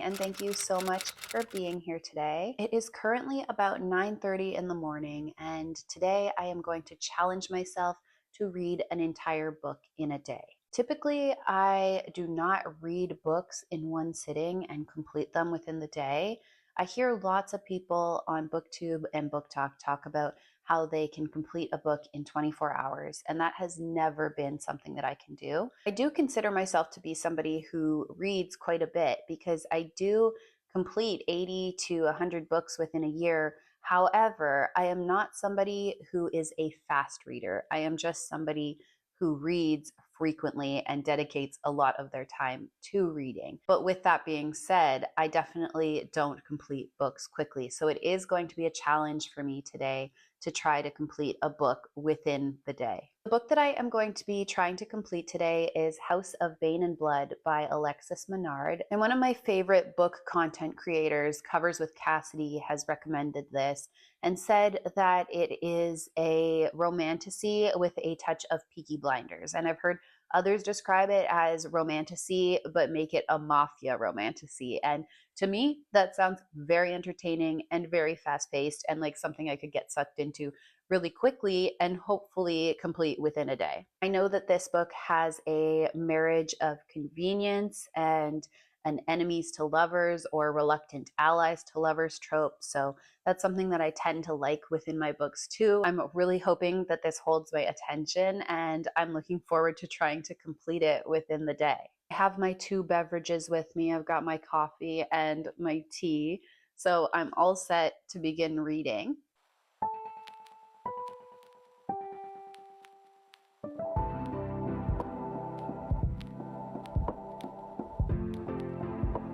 and thank you so much for being here today. It is currently about 9:30 in the morning, and today I am going to challenge myself to read an entire book in a day. Typically, I do not read books in one sitting and complete them within the day. I hear lots of people on BookTube and Book talk about how they can complete a book in 24 hours, and that has never been something that I can do. I do consider myself to be somebody who reads quite a bit because I do complete 80 to 100 books within a year. However, I am not somebody who is a fast reader. I am just somebody who reads frequently and dedicates a lot of their time to reading. But with that being said, I definitely don't complete books quickly. So it is going to be a challenge for me today to try to complete a book within the day. The book that I am going to be trying to complete today is House of Bane and Blood by Alexis Menard. And one of my favorite book content creators, Covers with Cassidy, has recommended this and said that it is a romantasy with a touch of Peaky Blinders. And I've heard others describe it as romantasy, but make it a mafia romantasy. And to me, that sounds very entertaining and very fast paced and like something I could get sucked into really quickly and hopefully complete within a day. I know that this book has a marriage of convenience and an enemies to lovers or reluctant allies to lovers trope. So that's something that I tend to like within my books too. I'm really hoping that this holds my attention, and I'm looking forward to trying to complete it within the day. I have my two beverages with me. I've got my coffee and my tea. So I'm all set to begin reading.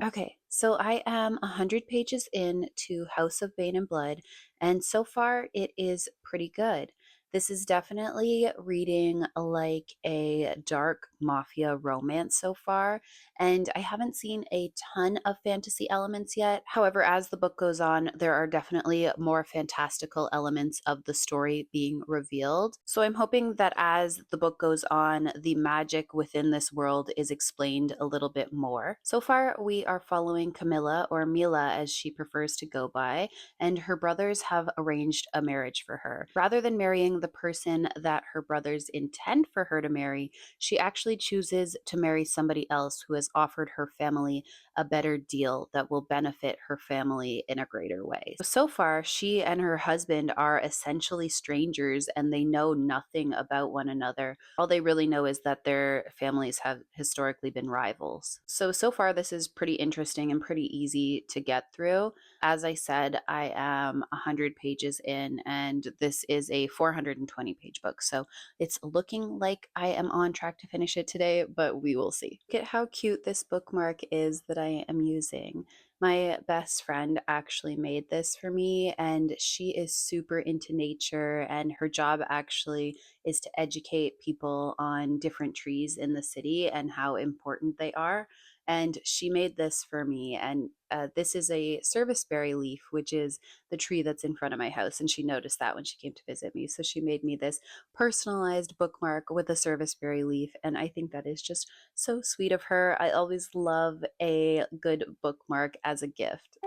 Okay, so I am 100 pages in to House of Bane and Blood, and so far it is pretty good. This is definitely reading like a dark mafia romance so far, and I haven't seen a ton of fantasy elements yet. However, as the book goes on, there are definitely more fantastical elements of the story being revealed. So I'm hoping that as the book goes on, the magic within this world is explained a little bit more. So far, we are following Camilla, or Mila as she prefers to go by, and her brothers have arranged a marriage for her. Rather than marrying the person that her brothers intend for her to marry, she actually chooses to marry somebody else who has offered her family a better deal that will benefit her family in a greater way. So far, she and her husband are essentially strangers and they know nothing about one another. All they really know is that their families have historically been rivals. So far, this is pretty interesting and pretty easy to get through. As I said, I am 100 pages in, and this is a 420 page book. So it's looking like I am on track to finish it today, but we will see. Look at how cute this bookmark is that I am using. My best friend actually made this for me, and she is super into nature, and her job actually is to educate people on different trees in the city and how important they are. And she made this for me. And this is a serviceberry leaf, which is the tree that's in front of my house. And she noticed that when she came to visit me. So she made me this personalized bookmark with a serviceberry leaf. And I think that is just so sweet of her. I always love a good bookmark as a gift.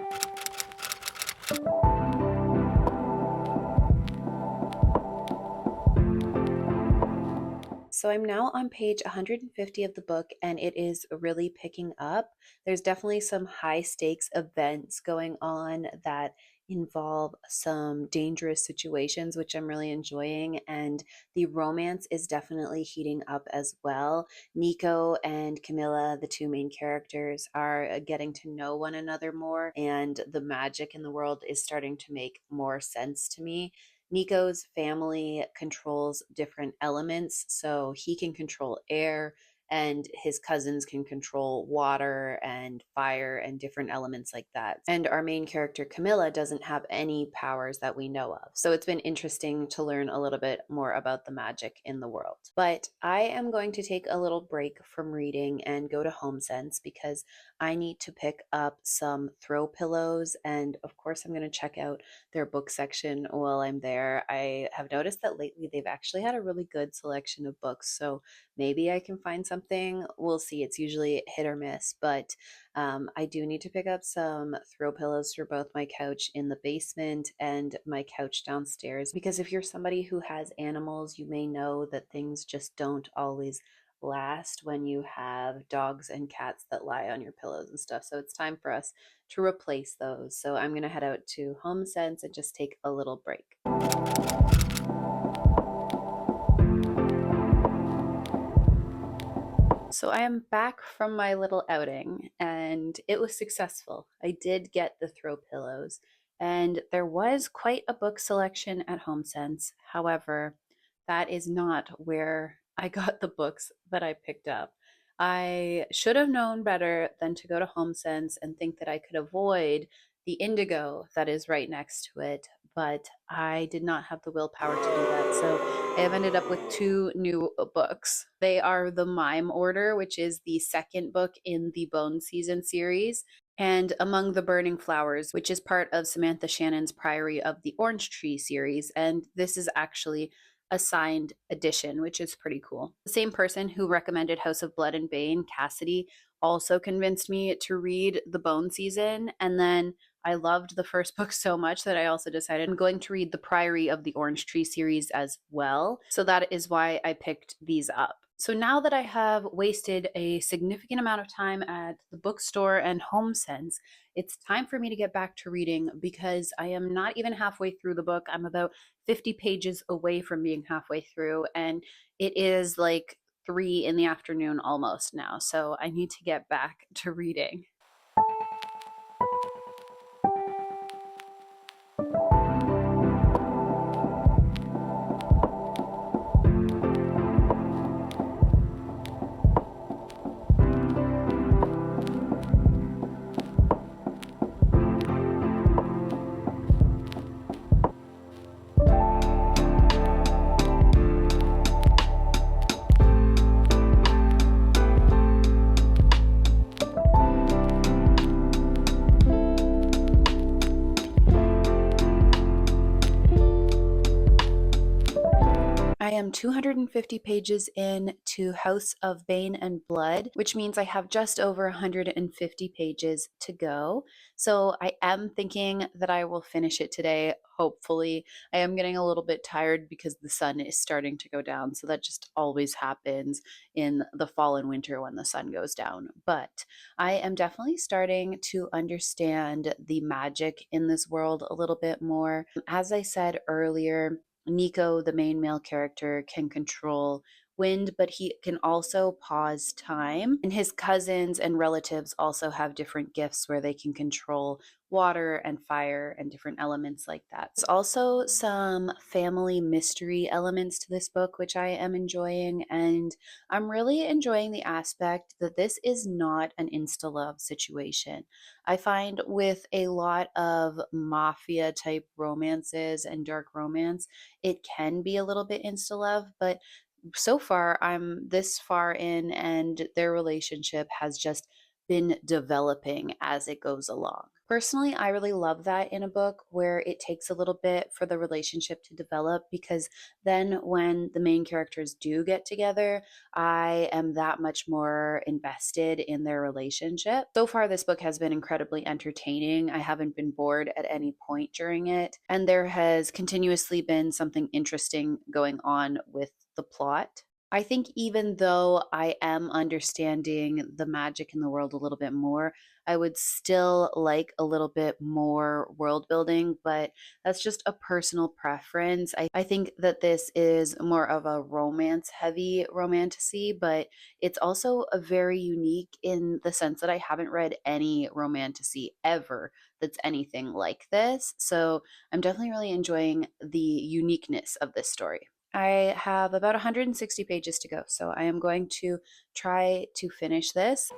So I'm now on page 150 of the book, and it is really picking up. There's definitely some high stakes events going on that involve some dangerous situations, which I'm really enjoying. And the romance is definitely heating up as well. Nico and Camilla, the two main characters, are getting to know one another more, and the magic in the world is starting to make more sense to me. Nico's family controls different elements, so he can control air, and his cousins can control water and fire and different elements like that. And our main character, Camilla, doesn't have any powers that we know of. So it's been interesting to learn a little bit more about the magic in the world. But I am going to take a little break from reading and go to HomeSense because I need to pick up some throw pillows. And of course, I'm going to check out their book section while I'm there. I have noticed that lately they've actually had a really good selection of books. So maybe I can find something something. We'll see. It's usually hit or miss, but I do need to pick up some throw pillows for both my couch in the basement and my couch downstairs, because if you're somebody who has animals, you may know that things just don't always last when you have dogs and cats that lie on your pillows and stuff. So it's time for us to replace those. So I'm going to head out to HomeSense and just take a little break. So I am back from my little outing and it was successful. I did get the throw pillows and there was quite a book selection at HomeSense. However, that is not where I got the books that I picked up. I should have known better than to go to HomeSense and think that I could avoid the indigo that is right next to it, but I did not have the willpower to do that. So I have ended up with two new books. They are The Mime Order, which is the second book in the Bone Season series, and Among the Burning Flowers, which is part of Samantha Shannon's Priory of the Orange Tree series. And this is actually a signed edition, which is pretty cool. The same person who recommended House of Blood and Bane, Cassidy, also convinced me to read The Bone Season. And then I loved the first book so much that I also decided I'm going to read the Priory of the Orange Tree series as well. So that is why I picked these up. So now that I have wasted a significant amount of time at the bookstore and HomeSense, it's time for me to get back to reading because I am not even halfway through the book. I'm about 50 pages away from being halfway through, and it is like 3 in the afternoon almost now. So I need to get back to reading. I am 250 pages in to House of Bane and Blood, which means I have just over 150 pages to go. So I am thinking that I will finish it today, hopefully. I am getting a little bit tired because the sun is starting to go down. So that just always happens in the fall and winter when the sun goes down. But I am definitely starting to understand the magic in this world a little bit more. As I said earlier, Nico, the main male character, can control wind, but he can also pause time. And his cousins and relatives also have different gifts where they can control water and fire and different elements like that. There's also some family mystery elements to this book, which I am enjoying. And I'm really enjoying the aspect that this is not an insta-love situation. I find with a lot of mafia type romances and dark romance, it can be a little bit insta love, but so far I'm this far in and their relationship has just been developing as it goes along. Personally, I really love that in a book where it takes a little bit for the relationship to develop, because then when the main characters do get together, I am that much more invested in their relationship. So far, this book has been incredibly entertaining. I haven't been bored at any point during it, and there has continuously been something interesting going on with the plot. I think even though I am understanding the magic in the world a little bit more, I would still like a little bit more world building, but that's just a personal preference. I think that this is more of a romance heavy romantasy, but it's also a very unique in the sense that I haven't read any romantasy ever that's anything like this. So I'm definitely really enjoying the uniqueness of this story. I have about 160 pages to go, so I am going to try to finish this.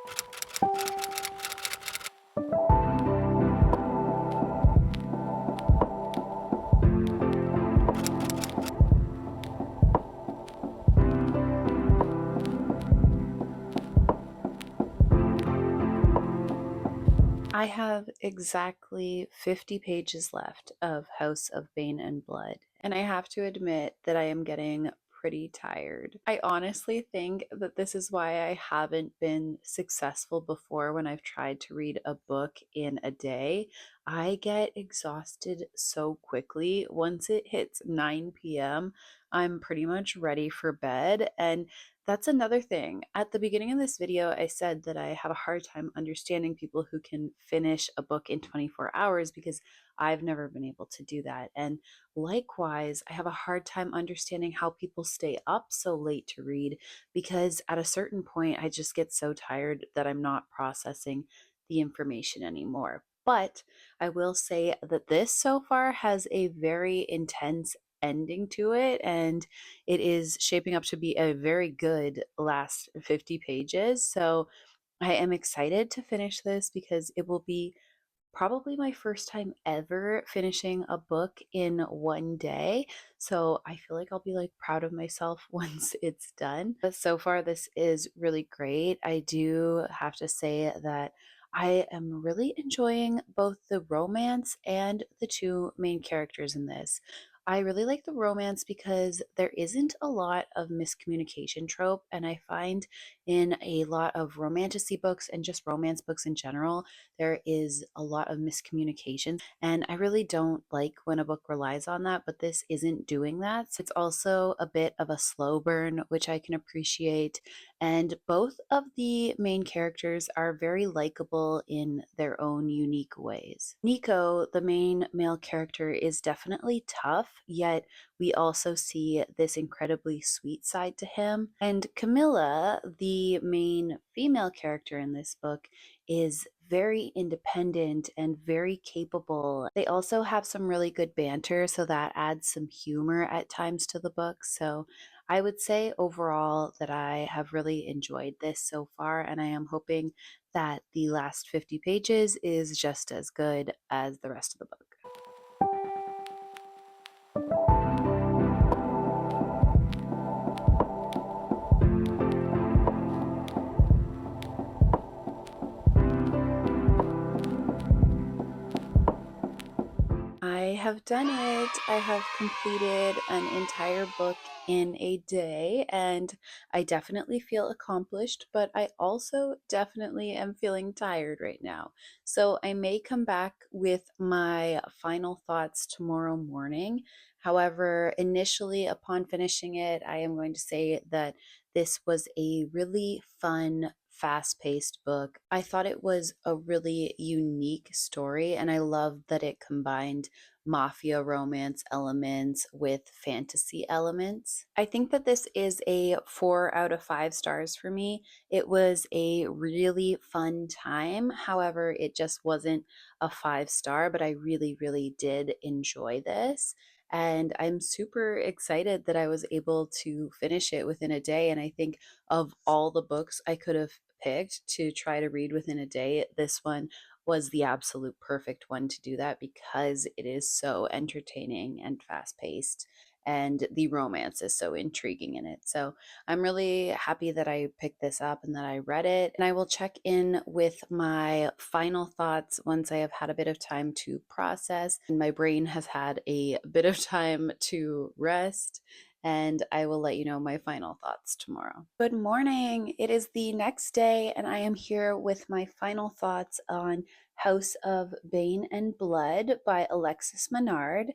I have exactly 50 pages left of House of Bane and Blood, and I have to admit that I am getting pretty tired. I honestly think that this is why I haven't been successful before when I've tried to read a book in a day. I get exhausted so quickly. Once it hits 9 p.m., I'm pretty much ready for bed. And that's another thing. At the beginning of this video, I said that I have a hard time understanding people who can finish a book in 24 hours because I've never been able to do that. And likewise, I have a hard time understanding how people stay up so late to read because at a certain point, I just get so tired that I'm not processing the information anymore. But I will say that this so far has a very intense ending to it, and it is shaping up to be a very good last 50 pages. So I am excited to finish this because it will be probably my first time ever finishing a book in one day. So I feel like I'll be like proud of myself once it's done. But so far, this is really great. I do have to say that I am really enjoying both the romance and the two main characters in this. I really like the romance because there isn't a lot of miscommunication trope, and I find in a lot of romantasy books and just romance books in general, there is a lot of miscommunication. And I really don't like when a book relies on that, but this isn't doing that. So it's also a bit of a slow burn, which I can appreciate. And both of the main characters are very likable in their own unique ways. Nico, the main male character, is definitely tough, yet we also see this incredibly sweet side to him. And Camilla, the main female character in this book, is very independent and very capable. They also have some really good banter, so that adds some humor at times to the book. So I would say overall that I have really enjoyed this so far, and I am hoping that the last 50 pages is just as good as the rest of the book. I have done it. I have completed an entire book in a day, and I definitely feel accomplished, but I also definitely am feeling tired right now. So I may come back with my final thoughts tomorrow morning. However, initially, upon finishing it, I am going to say that this was a really fun, fast paced book. I thought it was a really unique story, and I loved that it combined mafia romance elements with fantasy elements. I think that this is a 4 out of 5 stars for me. It was a really fun time. However, it just wasn't a 5 star, but I really, really did enjoy this. And I'm super excited that I was able to finish it within a day. And I think of all the books I could have picked to try to read within a day, this one was the absolute perfect one to do that because it is so entertaining and fast paced. And the romance is so intriguing in it. So I'm really happy that I picked this up and that I read it. And I will check in with my final thoughts once I have had a bit of time to process and my brain has had a bit of time to rest, and I will let you know my final thoughts tomorrow. Good morning. It is the next day, and I am here with my final thoughts on House of Bane and Blood by Alexis Menard.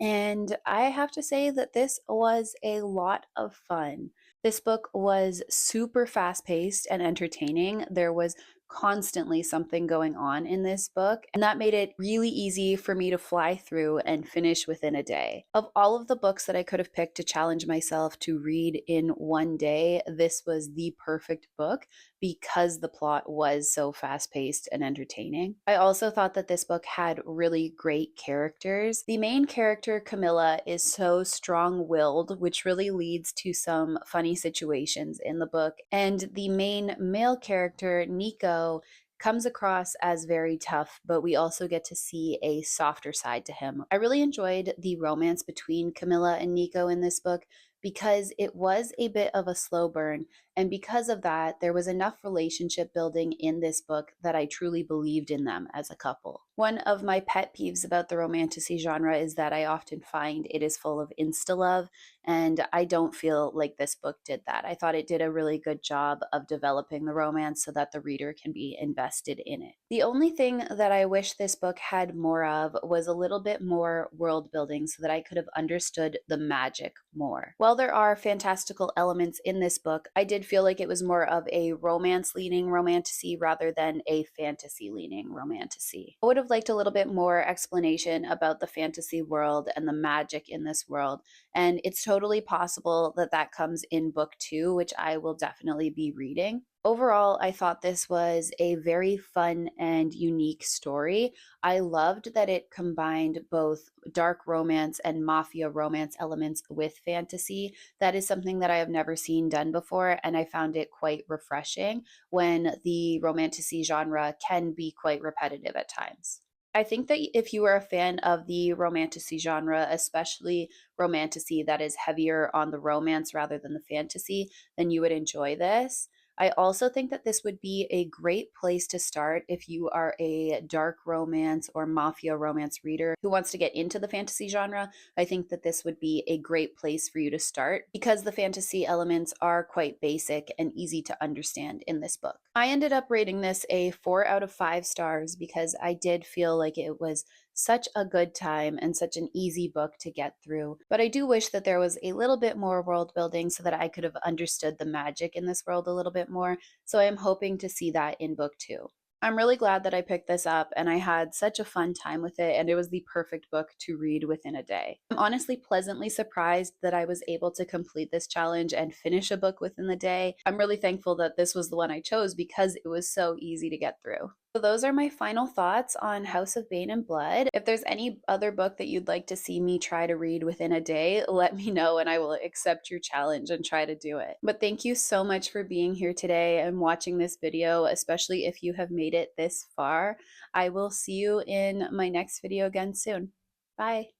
And I have to say that this was a lot of fun. This book was super fast paced and entertaining. There was constantly something going on in this book, and that made it really easy for me to fly through and finish within a day. Of all of the books that I could have picked to challenge myself to read in one day, this was the perfect book because the plot was so fast paced and entertaining. I also thought that this book had really great characters. The main character, Camilla, is so strong willed, which really leads to some funny situations in the book. And the main male character, Nico, comes across as very tough, but we also get to see a softer side to him. I really enjoyed the romance between Camilla and Nico in this book because it was a bit of a slow burn. And because of that, there was enough relationship building in this book that I truly believed in them as a couple. One of my pet peeves about the romantasy genre is that I often find it is full of insta love, and I don't feel like this book did that. I thought it did a really good job of developing the romance so that the reader can be invested in it. The only thing that I wish this book had more of was a little bit more world building so that I could have understood the magic more. While there are fantastical elements in this book, I did feel like it was more of a romance leaning romantasy rather than a fantasy leaning romantasy. I would have liked a little bit more explanation about the fantasy world and the magic in this world, and it's totally possible that that comes in book 2, which I will definitely be reading. Overall, I thought this was a very fun and unique story. I loved that it combined both dark romance and mafia romance elements with fantasy. That is something that I have never seen done before, and I found it quite refreshing when the romantasy genre can be quite repetitive at times. I think that if you are a fan of the romantasy genre, especially romantasy that is heavier on the romance rather than the fantasy, then you would enjoy this. I also think that this would be a great place to start if you are a dark romance or mafia romance reader who wants to get into the fantasy genre. I think that this would be a great place for you to start because the fantasy elements are quite basic and easy to understand in this book. I ended up rating this a 4 out of 5 stars because I did feel like it was such a good time and such an easy book to get through. But I do wish that there was a little bit more world building so that I could have understood the magic in this world a little bit more. So I am hoping to see that in book 2. I'm really glad that I picked this up and I had such a fun time with it, and it was the perfect book to read within a day. I'm honestly pleasantly surprised that I was able to complete this challenge and finish a book within the day. I'm really thankful that this was the one I chose because it was so easy to get through. So those are my final thoughts on House of Bane and Blood. If there's any other book that you'd like to see me try to read within a day, let me know and I will accept your challenge and try to do it. But thank you so much for being here today and watching this video, especially if you have made it this far. I will see you in my next video again soon. Bye.